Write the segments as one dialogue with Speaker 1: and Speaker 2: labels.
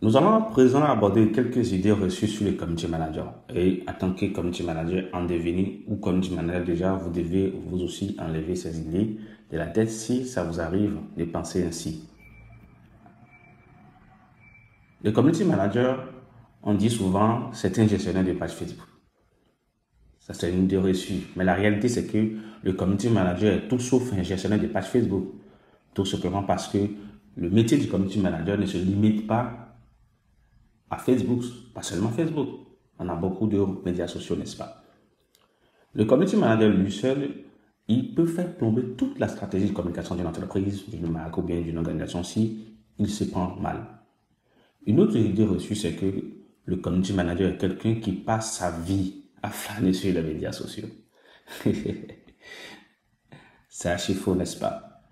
Speaker 1: Nous allons à présent aborder quelques idées reçues sur les community managers. Et en tant que community manager en devenir ou community manager déjà, vous devez vous aussi enlever ces idées de la tête si ça vous arrive de penser ainsi. Le community manager, on dit souvent, c'est un gestionnaire de page Facebook. Ça, c'est une idée reçue. Mais la réalité, c'est que le community manager est tout sauf un gestionnaire de page Facebook. Tout simplement parce que le métier du community manager ne se limite pas à Facebook, pas seulement Facebook. On a beaucoup de médias sociaux, n'est-ce pas? Le community manager lui seul, il peut faire plomber toute la stratégie de communication d'une entreprise, d'une marque ou bien d'une organisation si il se prend mal. Une autre idée reçue, c'est que le community manager est quelqu'un qui passe sa vie à flâner sur les médias sociaux. C'est archi faux, n'est-ce pas?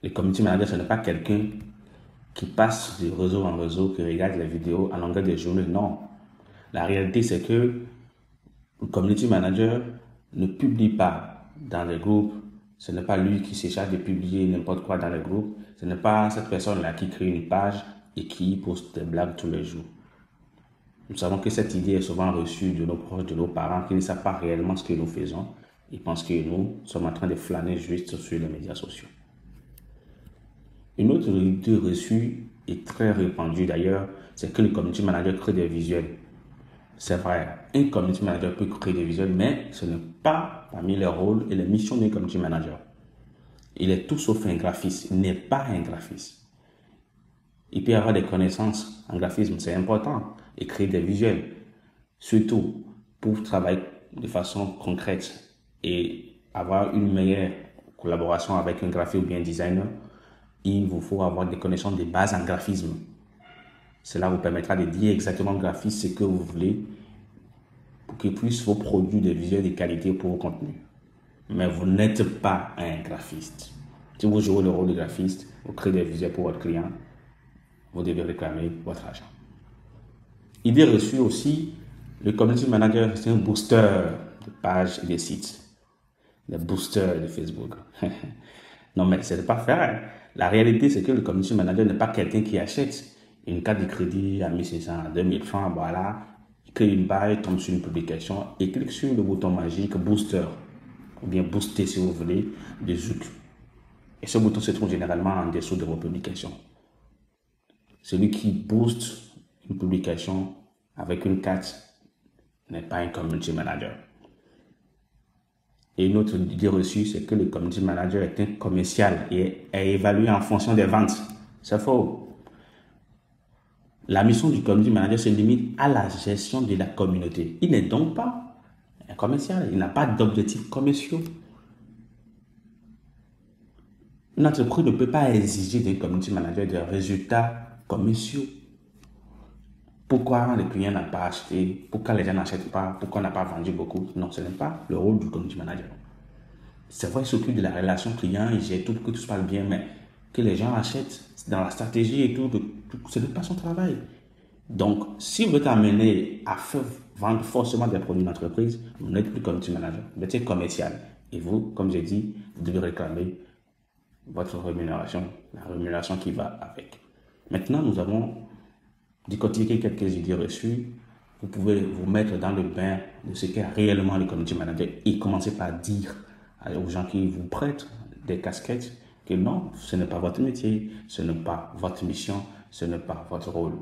Speaker 1: Le community manager, ce n'est pas quelqu'un qui passe de réseau en réseau, qui regarde les vidéos à longueur de journée. Non. La réalité, c'est que le community manager ne publie pas dans les groupes. Ce n'est pas lui qui s'échappe de publier n'importe quoi dans les groupes. Ce n'est pas cette personne-là qui crée une page et qui poste des blagues tous les jours. Nous savons que cette idée est souvent reçue de nos proches, de nos parents qui ne savent pas réellement ce que nous faisons. Ils pensent que nous sommes en train de flâner juste sur les médias sociaux. Une autre idée reçue et très répandue d'ailleurs, c'est que le community manager crée des visuels. C'est vrai, un community manager peut créer des visuels, mais ce n'est pas parmi les rôles et les missions d'un community manager. Il est tout sauf un graphiste, il n'est pas un graphiste. Il peut avoir des connaissances en graphisme, c'est important, et créer des visuels, surtout pour travailler de façon concrète et avoir une meilleure collaboration avec un graphiste ou bien un designer. Il vous faut avoir des connaissances de base en graphisme. Cela vous permettra de dire exactement au graphiste ce que vous voulez pour qu'il puisse vous produire des visuels de qualité pour vos contenus. Mais vous n'êtes pas un graphiste. Si vous jouez le rôle de graphiste, vous créez des visuels pour votre client, vous devez réclamer votre argent. Idée reçue aussi, le community manager, c'est un booster de pages et de sites. Le booster de Facebook. Non, mais ce n'est pas vrai. La réalité, c'est que le community manager n'est pas quelqu'un qui achète une carte de crédit à 1500, à 2000 francs, voilà, il crée une page, tombe sur une publication et clique sur le bouton magique booster, ou bien booster si vous voulez, de Zouk. Et ce bouton se trouve généralement en dessous de vos publications. Celui qui booste une publication avec une carte n'est pas un community manager. Et une autre idée reçue, c'est que le community manager est un commercial et est évalué en fonction des ventes. C'est faux. La mission du community manager se limite à la gestion de la communauté. Il n'est donc pas un commercial. Il n'a pas d'objectifs commerciaux. Une entreprise ne peut pas exiger d'un community manager des résultats commerciaux. Pourquoi le client n'a pas acheté? Pourquoi les gens n'achètent pas? Pourquoi on n'a pas vendu beaucoup? Non, ce n'est pas le rôle du community manager. C'est vrai, il s'occupe de la relation client, il gère tout pour que tout se passe bien, mais que les gens achètent dans la stratégie et tout, ce n'est pas son travail. Donc, si vous êtes amené à faire vendre forcément des produits d'entreprise, vous n'êtes plus community manager, vous êtes commercial. Et vous, comme j'ai dit, vous devez réclamer votre rémunération, la rémunération qui va avec. Maintenant, nous avons décortiqué quelques idées reçues. Vous pouvez vous mettre dans le bain de ce qu'est réellement le community manager et commencer par dire aux gens qui vous prêtent des casquettes que non, ce n'est pas votre métier, ce n'est pas votre mission, ce n'est pas votre rôle.